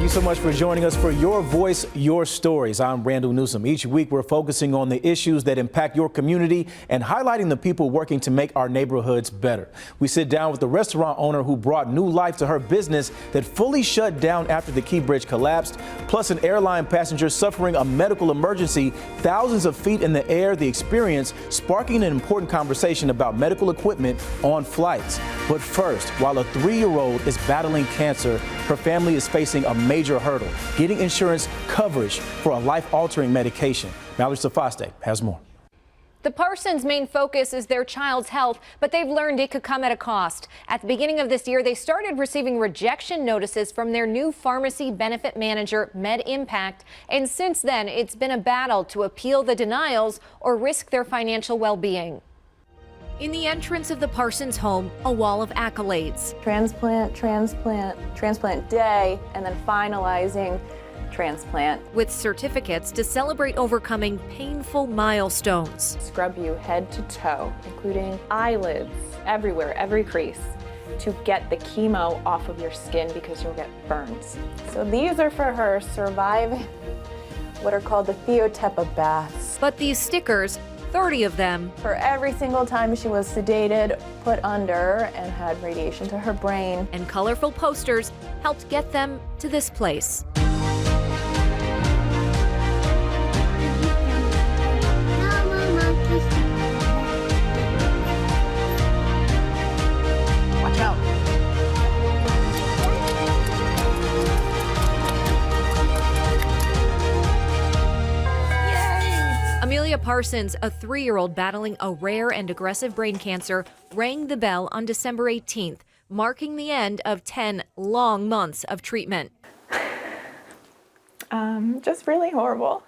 you so much for joining us for Your Voice, Your Stories. I'm Randall Newsom. Each week, we're focusing on the issues that impact your community and highlighting the people working to make our neighborhoods better. We sit down with the restaurant owner who brought new life to her business that fully shut down after the Key Bridge collapsed, plus an airline passenger suffering a medical emergency thousands of feet in the air. The experience sparking an important conversation about medical equipment on flights. But first, while a 3-year-old is battling cancer, her family is facing a major hurdle, getting insurance coverage for a life-altering medication. Mallory Sofaste has more. The Parsons' main focus is their child's health, but they've learned it could come at a cost. At the beginning of this year, they started receiving rejection notices from their new pharmacy benefit manager, MedImpact, and since then, it's been a battle to appeal the denials or risk their financial well-being. In the entrance of the Parsons home, a wall of accolades. Transplant, transplant, transplant day, and then finalizing transplant. With certificates to celebrate overcoming painful milestones. Scrub you head to toe, including eyelids, everywhere, every crease, to get the chemo off of your skin because you'll get burns. So these are for her surviving what are called the Theotepa baths. But these stickers, 30 of them. For every single time she was sedated, put under, and had radiation to her brain. And colorful posters helped get them to this place. Watch out. Amelia Parsons, a 3-year-old battling a rare and aggressive brain cancer, rang the bell on December 18th, marking the end of 10 long months of treatment. Just really horrible.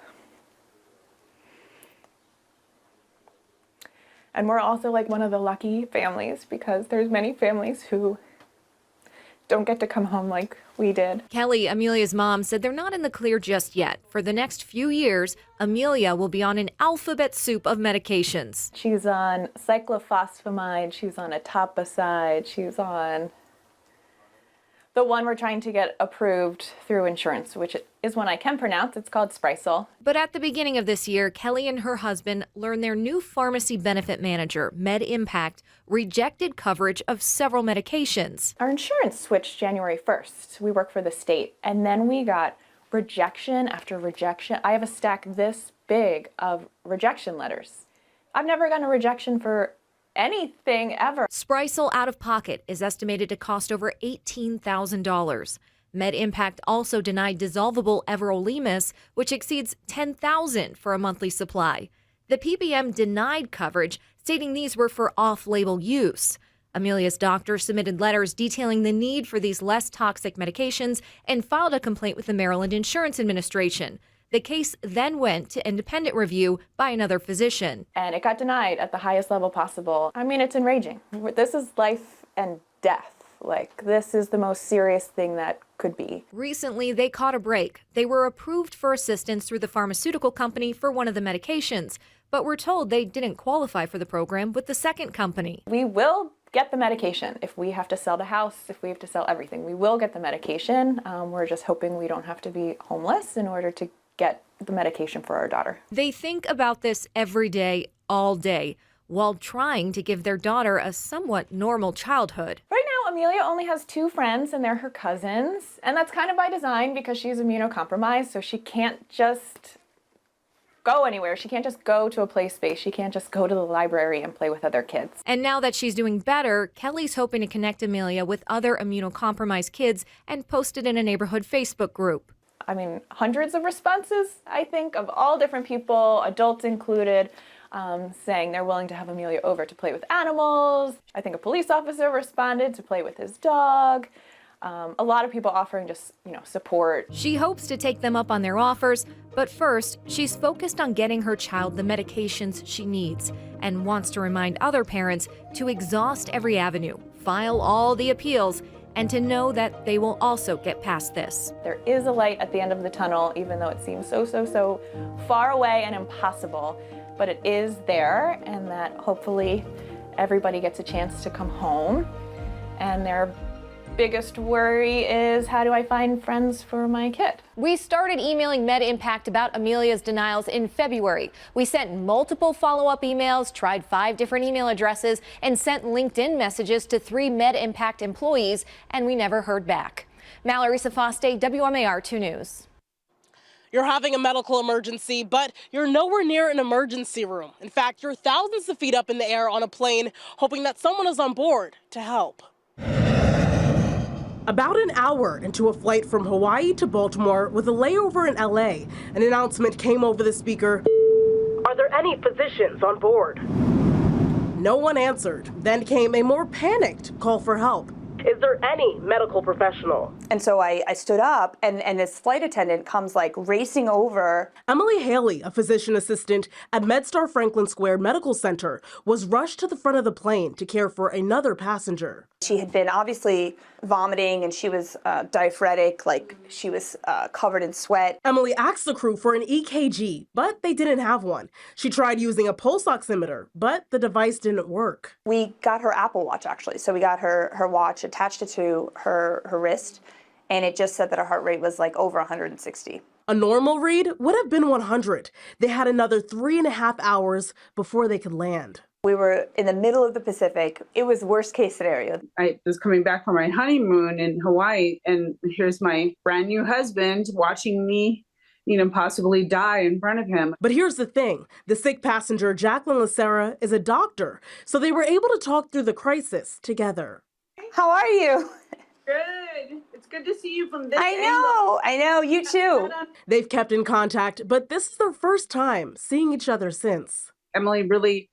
And we're also like one of the lucky families because there's many families who don't get to come home like we did. Kelly, Amelia's mom, said they're not in the clear just yet. For the next few years, Amelia will be on an alphabet soup of medications. She's on cyclophosphamide, she's on etoposide, she's on the one we're trying to get approved through insurance, which is one I can pronounce. It's called Sprycel. But at the beginning of this year, Kelly and her husband learned their new pharmacy benefit manager, MedImpact, rejected coverage of several medications. Our insurance switched January 1st. We work for the state. And then we got rejection after rejection. I have a stack this big of rejection letters. I've never gotten a rejection for anything ever. Sprycel out of pocket is estimated to cost over $18,000. MedImpact also denied dissolvable everolimus, which exceeds $10,000 for a monthly supply. The PBM denied coverage, stating these were for off-label use. Amelia's doctor submitted letters detailing the need for these less toxic medications and filed a complaint with the Maryland Insurance Administration. The case then went to independent review by another physician. And it got denied at the highest level possible. I mean, it's enraging. This is life and death. Like, this is the most serious thing that could be. Recently, they caught a break. They were approved for assistance through the pharmaceutical company for one of the medications, but were told they didn't qualify for the program with the second company. We will get the medication if we have to sell the house, if we have to sell everything. We will get the medication. We're just hoping we don't have to be homeless in order to get the medication for our daughter. They think about this every day, all day, while trying to give their daughter a somewhat normal childhood. Right now, Amelia only has 2 friends, and they're her cousins. And that's kind of by design because she's immunocompromised, so she can't just go anywhere. She can't just go to a play space. She can't just go to the library and play with other kids. And now that she's doing better, Kelly's hoping to connect Amelia with other immunocompromised kids and post it in a neighborhood Facebook group. I mean, hundreds of responses, I think, of all different people, adults included, saying they're willing to have Amelia over to play with animals. I think a police officer responded to play with his dog. A lot of people offering just, support. She hopes to take them up on their offers, but first, she's focused on getting her child the medications she needs and wants to remind other parents to exhaust every avenue, file all the appeals, and to know that they will also get past this. There is a light at the end of the tunnel, even though it seems so far away and impossible, but it is there, and that hopefully everybody gets a chance to come home and their biggest worry is, how do I find friends for my kid? We started emailing MedImpact about Amelia's denials in February. We sent multiple follow-up emails, tried 5 different email addresses, and sent LinkedIn messages to 3 MedImpact employees, and we never heard back. Mallory Safaste, WMAR 2 News. You're having a medical emergency, but you're nowhere near an emergency room. In fact, you're thousands of feet up in the air on a plane, hoping that someone is on board to help. About an hour into a flight from Hawaii to Baltimore with a layover in LA, an announcement came over the speaker. Are there any physicians on board? No one answered. Then came a more panicked call for help. Is there any medical professional? And so I stood up, and this flight attendant comes like racing over. Emily Haley, a physician assistant at MedStar Franklin Square Medical Center, was rushed to the front of the plane to care for another passenger. She had been obviously vomiting, and she was diaphoretic, like she was covered in sweat. Emily asked the crew for an EKG, but they didn't have one. She tried using a pulse oximeter, but the device didn't work. We got her Apple Watch, actually. So we got her watch, attached it to her wrist, and it just said that her heart rate was like over 160. A normal read would have been 100. They had another 3.5 hours before they could land. We were in the middle of the Pacific. It was worst case scenario. I was coming back from my honeymoon in Hawaii, and here's my brand new husband watching me, possibly die in front of him. But here's the thing. The sick passenger, Jacqueline Lacera, is a doctor, so they were able to talk through the crisis together. How are you? Good. It's good to see you from this I know, you too. They've kept in contact, but this is their first time seeing each other since. Emily really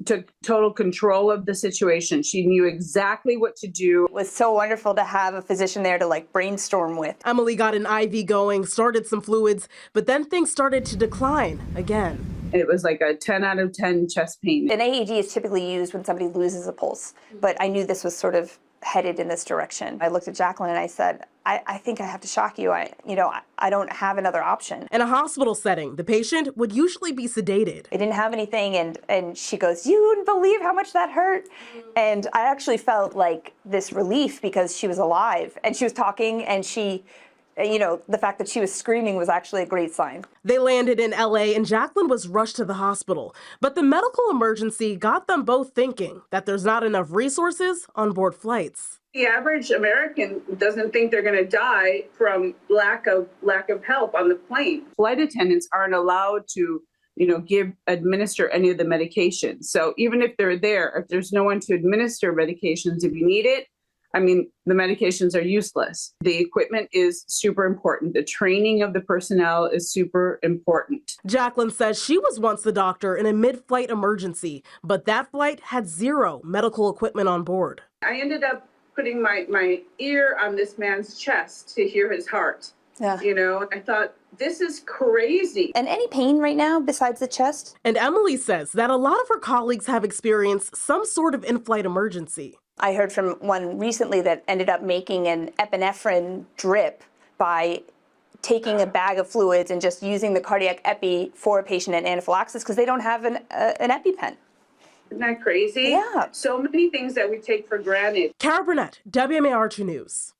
took total control of the situation. She knew exactly what to do. It was so wonderful to have a physician there to like brainstorm with. Emily got an IV going, started some fluids, but then things started to decline again. It was like a 10 out of 10 chest pain. An AED is typically used when somebody loses a pulse, but I knew this was sort of headed in this direction. I looked at Jacqueline and I said, I think I have to shock you. I don't have another option. In a hospital setting, the patient would usually be sedated. I didn't have anything, and she goes, you wouldn't believe how much that hurt. And I actually felt like this relief because she was alive and she was talking, and she, the fact that she was screaming was actually a great sign. They landed in LA and Jacqueline was rushed to the hospital. But the medical emergency got them both thinking that there's not enough resources on board flights. The average American doesn't think they're going to die from lack of help on the plane. Flight attendants aren't allowed to, administer any of the medications. So even if they're there, if there's no one to administer medications, if you need it, the medications are useless. The equipment is super important. The training of the personnel is super important. Jacqueline says she was once the doctor in a mid-flight emergency, but that flight had 0 medical equipment on board. I ended up putting my ear on this man's chest to hear his heart. Yeah. I thought, this is crazy. And any pain right now besides the chest? And Emily says that a lot of her colleagues have experienced some sort of in-flight emergency. I heard from one recently that ended up making an epinephrine drip by taking a bag of fluids and just using the cardiac epi for a patient in anaphylaxis because they don't have an EpiPen. Isn't that crazy? Yeah. So many things that we take for granted. Kara Burnett, WMAR 2 News.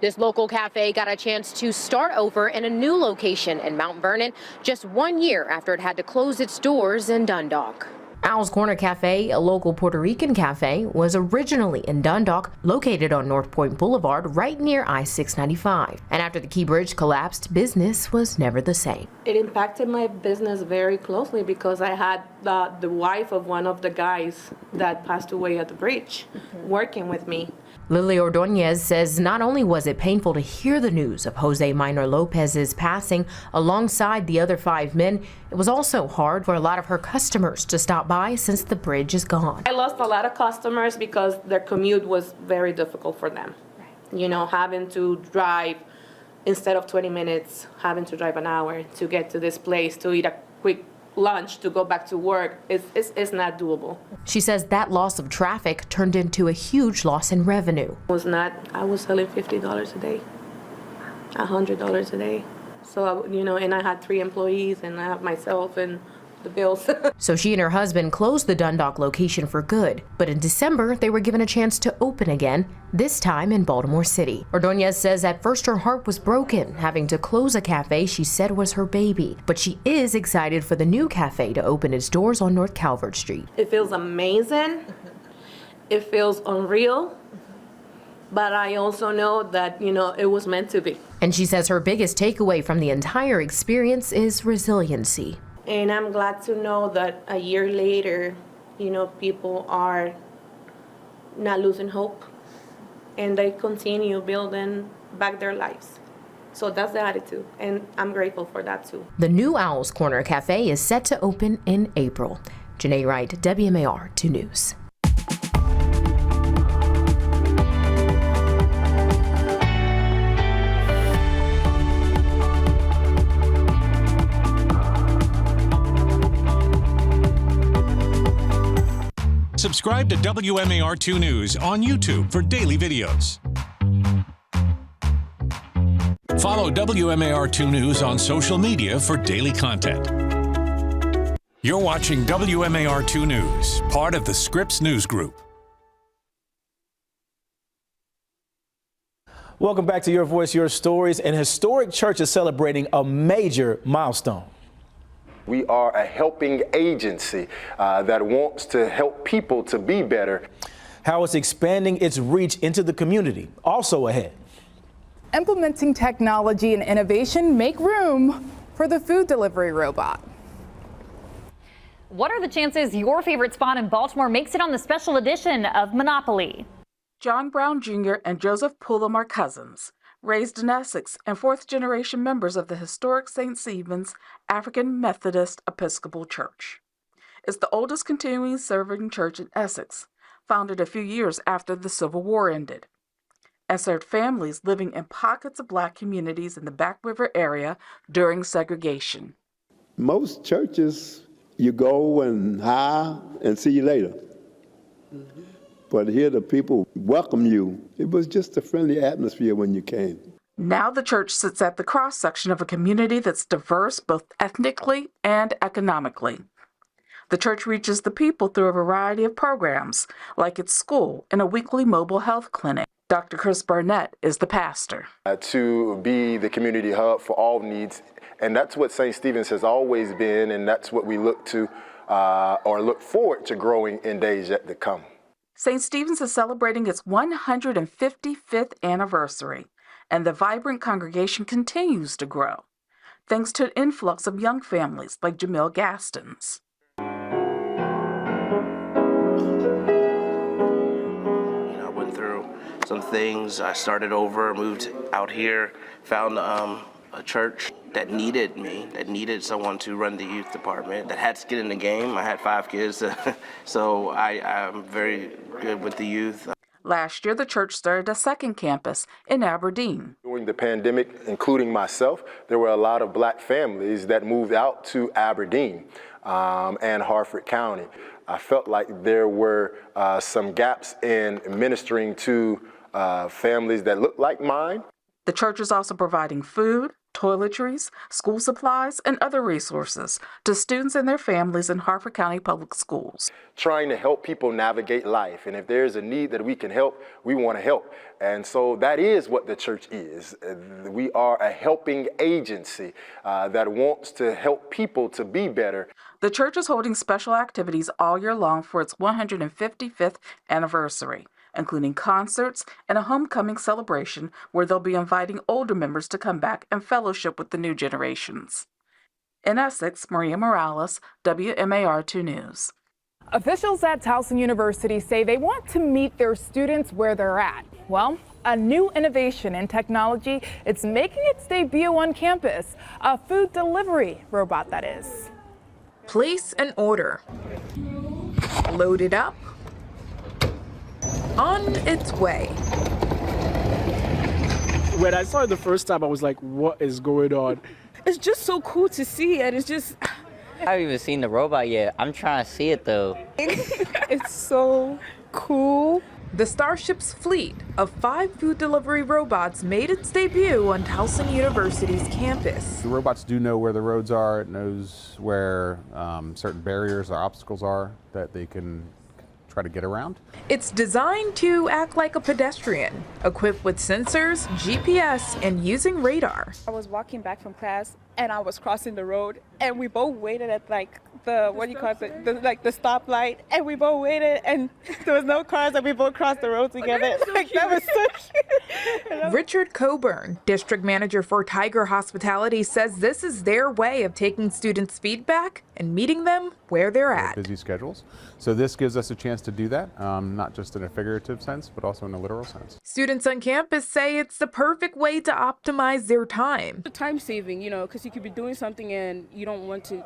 This local cafe got a chance to start over in a new location in Mount Vernon just 1 year after it had to close its doors in Dundalk. Al's Corner Cafe, a local Puerto Rican cafe, was originally in Dundalk, located on North Point Boulevard, right near I-695. And after the Key Bridge collapsed, business was never the same. It impacted my business very closely because I had the wife of one of the guys that passed away at the bridge working with me. Lily Ordonez says not only was it painful to hear the news of Jose Minor Lopez's passing alongside the other 5 men, it was also hard for a lot of her customers to stop by since the bridge is gone. I lost a lot of customers because their commute was very difficult for them. Having to drive, instead of 20 minutes, having to drive an hour to get to this place to eat a quick lunch to go back to work is not doable. She says that loss of traffic turned into a huge loss in revenue. I was selling $50 a day, $100 a day. So, and I had 3 employees and I have myself, and the bills. So she and her husband closed the Dundalk location for good. But in December, they were given a chance to open again, this time in Baltimore City. Ordonez says at first her heart was broken, having to close a cafe she said was her baby. But she is excited for the new cafe to open its doors on North Calvert Street. It feels amazing. It feels unreal. But I also know that, it was meant to be. And she says her biggest takeaway from the entire experience is resiliency. And I'm glad to know that a year later, people are not losing hope and they continue building back their lives. So that's the attitude, and I'm grateful for that too. The new Owl's Corner Cafe is set to open in April. Janae Wright, WMAR 2 News. Subscribe to WMAR2 News on YouTube for daily videos. Follow WMAR2 News on social media for daily content. You're watching WMAR2 News, part of the Scripps News Group. Welcome back to Your Voice, Your Stories. An historic church is celebrating a major milestone. We are a helping agency that wants to help people to be better. How it's expanding its reach into the community. Also ahead. Implementing technology and innovation make room for the food delivery robot. What are the chances your favorite spot in Baltimore makes it on the special edition of Monopoly? John Brown Jr. and Joseph Pullum are cousins, raised in Essex and fourth-generation members of the historic St. Stephen's African Methodist Episcopal Church. It's the oldest continuing serving church in Essex, founded a few years after the Civil War ended, and served families living in pockets of black communities in the Back River area during segregation. Most churches, you go and hi and see you later. But here the people welcome you. It was just a friendly atmosphere when you came. Now the church sits at the cross-section of a community that's diverse both ethnically and economically. The church reaches the people through a variety of programs, like its school and a weekly mobile health clinic. Dr. Chris Burnett is the pastor. To be the community hub for all needs, and that's what St. Stephen's has always been, and that's what we look to or look forward to growing in days yet to come. St. Stephen's is celebrating its 155th anniversary, and the vibrant congregation continues to grow, thanks to an influx of young families like Jamil Gaston's. I went through some things. I started over, moved out here, found a church that needed me, that needed someone to run the youth department, that had skin in the game. I had 5 kids, so I'm very good with the youth. Last year, the church started a second campus in Aberdeen. During the pandemic, including myself, there were a lot of black families that moved out to Aberdeen and Harford County. I felt like there were some gaps in ministering to families that looked like mine. The church is also providing food, toiletries, school supplies, and other resources to students and their families in Harford County Public Schools. Trying to help people navigate life, and if there's a need that we can help, we want to help. And so that is what the church is. We are a helping agency that wants to help people to be better. The church is holding special activities all year long for its 155th anniversary, including concerts and a homecoming celebration where they'll be inviting older members to come back and fellowship with the new generations. In Essex, Maria Morales, WMAR2 News. Officials at Towson University say they want to meet their students where they're at. Well, a new innovation in technology, it's making its debut on campus. A food delivery robot, that is. Place an order. Load it up. On its way. When I saw it the first time, I was like, what is going on? It's just so cool to see, and it's just... I haven't even seen the robot yet. I'm trying to see it though. It's so cool. The Starship's fleet of 5 food delivery robots made its debut on Towson University's campus. The robots do know where the roads are. It knows where certain barriers or obstacles are that they can try to get around. It's designed to act like a pedestrian, equipped with sensors, GPS, and using radar. I was walking back from class and I was crossing the road and we both waited at the stoplight, and we both waited and there was no cars and we both crossed the road together. That was so cute. Richard Coburn, district manager for Tiger Hospitality, says this is their way of taking students' feedback and meeting them where they're at. Busy schedules. So this gives us a chance to do that, not just in a figurative sense, but also in a literal sense. Students on campus say it's the perfect way to optimize their time. Time saving, because you could be doing something and you don't want to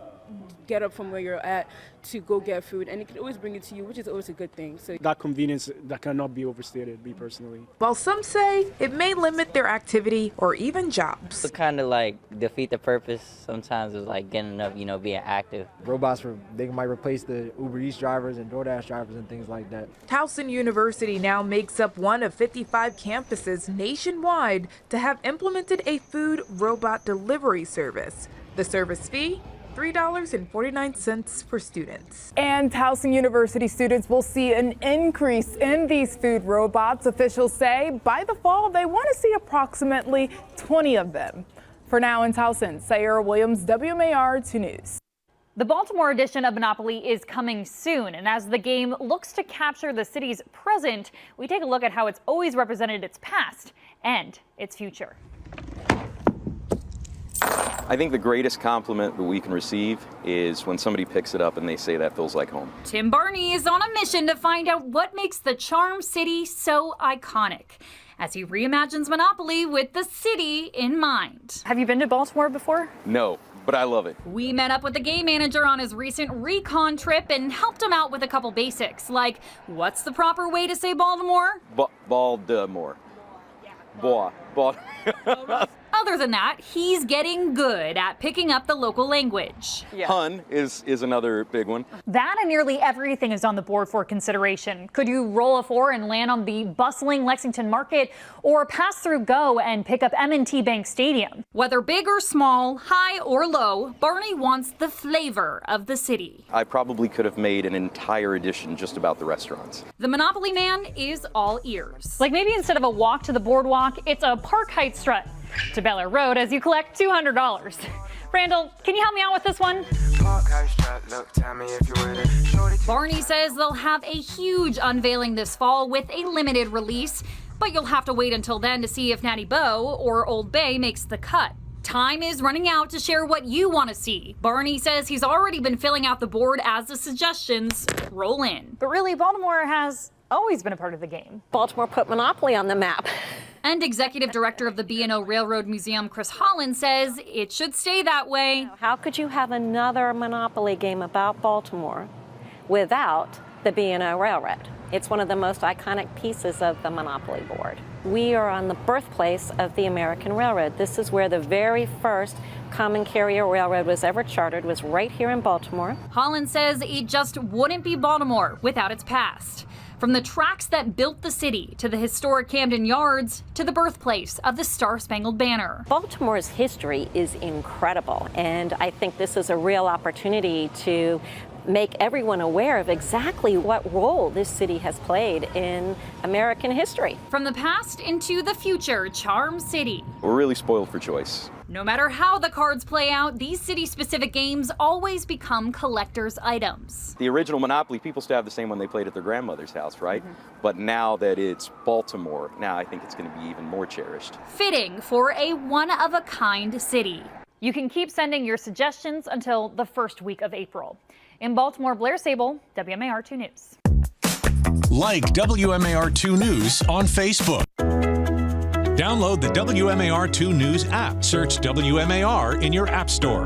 get up from where you're at to go get food, and it can always bring it to you, which is always a good thing. So that convenience, that cannot be overstated, me personally. While some say it may limit their activity or even jobs. It kind of defeat the purpose. Sometimes it's getting up, being active. Robots, they might replace the Uber Eats drivers and DoorDash drivers and things like that. Towson University now makes up one of 55 campuses nationwide to have implemented a food robot delivery service. The service fee, $3.49 for students. And Towson University students will see an increase in these food robots. Officials say by the fall, they want to see approximately 20 of them. For now in Towson, Sayera Williams, WMAR 2 News. The Baltimore edition of Monopoly is coming soon, and as the game looks to capture the city's present, we take a look at how it's always represented its past and its future. I think the greatest compliment that we can receive is when somebody picks it up and they say that feels like home. Tim Barney is on a mission to find out what makes the Charm City so iconic as he reimagines Monopoly with the city in mind. Have you been to Baltimore before? No, but I love it. We met up with the game manager on his recent recon trip and helped him out with a couple basics, like what's the proper way to say Baltimore? Baltimore. Bois. Other than that, he's getting good at picking up the local language. Hun is another big one. That and nearly everything is on the board for consideration. Could you roll a 4 and land on the bustling Lexington Market, or pass through Go and pick up M&T Bank Stadium? Whether big or small, high or low, Barney wants the flavor of the city. I probably could have made an entire edition just about the restaurants. The Monopoly man is all ears. Like maybe instead of a walk to the boardwalk, it's a Park Heights strut to Bel Air Road as you collect $200. Randall, can you help me out with this one? Barney says they'll have a huge unveiling this fall with a limited release, but you'll have to wait until then to see if Natty Boh or Old Bay makes the cut. Time is running out to share what you want to see. Barney says he's already been filling out the board as the suggestions roll in. But really, Baltimore has always been a part of the game. Baltimore put Monopoly on the map. And Executive Director of the B&O Railroad Museum, Chris Holland, says it should stay that way. How could you have another Monopoly game about Baltimore without the B&O Railroad? It's one of the most iconic pieces of the Monopoly board. We are on the birthplace of the American Railroad. This is where the very first common carrier railroad was ever chartered, was right here in Baltimore. Holland says it just wouldn't be Baltimore without its past. From the tracks that built the city, to the historic Camden Yards, to the birthplace of the Star-Spangled Banner. Baltimore's history is incredible, and I think this is a real opportunity to make everyone aware of exactly what role this city has played in American history. From the past into the future, Charm City. We're really spoiled for choice. No matter how the cards play out, these city-specific games always become collector's items. The original Monopoly, people still have the same one they played at their grandmother's house, right? But now that it's Baltimore, now I think it's going to be even more cherished. Fitting for a one-of-a-kind city. You can keep sending your suggestions until the first week of April. In Baltimore, Blair Sable, WMAR 2 News. Like WMAR 2 News on Facebook. Download the WMAR 2 News app. Search WMAR in your app store.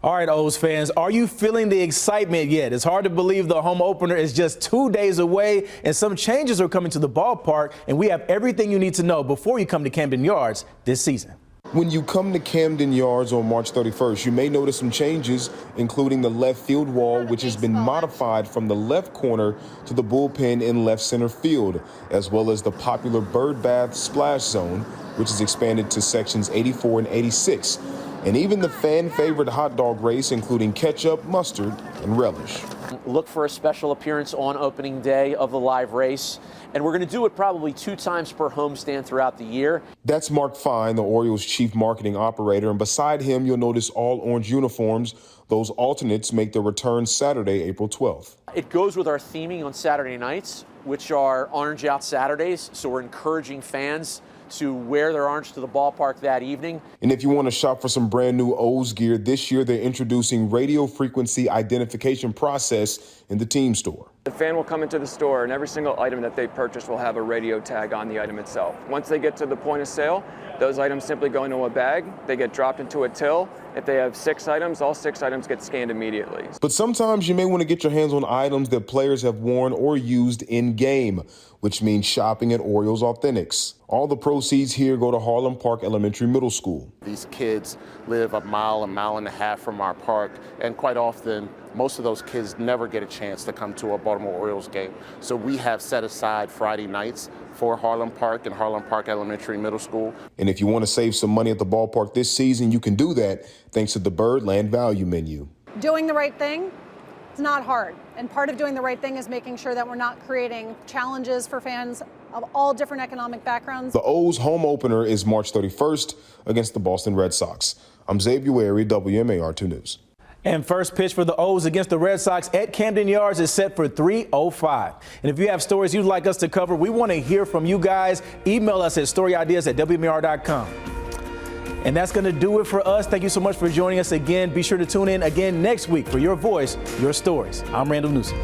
All right, O's fans, are you feeling the excitement yet? It's hard to believe the home opener is just 2 days away, and some changes are coming to the ballpark, and we have everything you need to know before you come to Camden Yards this season. When you come to Camden Yards on March 31st, you may notice some changes, including the left field wall, which has been modified from the left corner to the bullpen in left center field, as well as the popular bird bath splash zone, which is expanded to sections 84 and 86, and even the fan favorite hot dog race, including ketchup, mustard, and relish. Look for a special appearance on opening day of the live race. And we're going to do it probably 2 times per homestand throughout the year. That's Mark Fine, the Orioles chief marketing operator. And beside him, you'll notice all orange uniforms. Those alternates make their return Saturday, April 12th. It goes with our theming on Saturday nights, which are Orange Out Saturdays. So we're encouraging fans to wear their orange to the ballpark that evening. And if you want to shop for some brand new O's gear, this year they're introducing radio frequency identification process in the team store. The fan will come into the store and every single item that they purchase will have a radio tag on the item itself. Once they get to the point of sale, those items simply go into a bag, they get dropped into a till. If they have 6 items, all 6 items get scanned immediately. But sometimes you may want to get your hands on items that players have worn or used in game, which means shopping at Orioles Authentics. All the proceeds here go to Harlem Park Elementary Middle School. These kids live a mile and a half from our park, and quite often, most of those kids never get a chance to come to a Baltimore Orioles game. So we have set aside Friday nights for Harlem Park and Harlem Park Elementary Middle School. And if you want to save some money at the ballpark this season, you can do that thanks to the Birdland Value Menu. Doing the right thing, it's not hard. And part of doing the right thing is making sure that we're not creating challenges for fans of all different economic backgrounds. The O's home opener is March 31st against the Boston Red Sox. I'm Xavier Wary, WMAR 2 News. And first pitch for the O's against the Red Sox at Camden Yards is set for 3:05. And if you have stories you'd like us to cover, we want to hear from you guys. Email us at storyideas@WMAR.com. And that's going to do it for us. Thank you so much for joining us again. Be sure to tune in again next week for Your Voice, Your Stories. I'm Randall Newsom.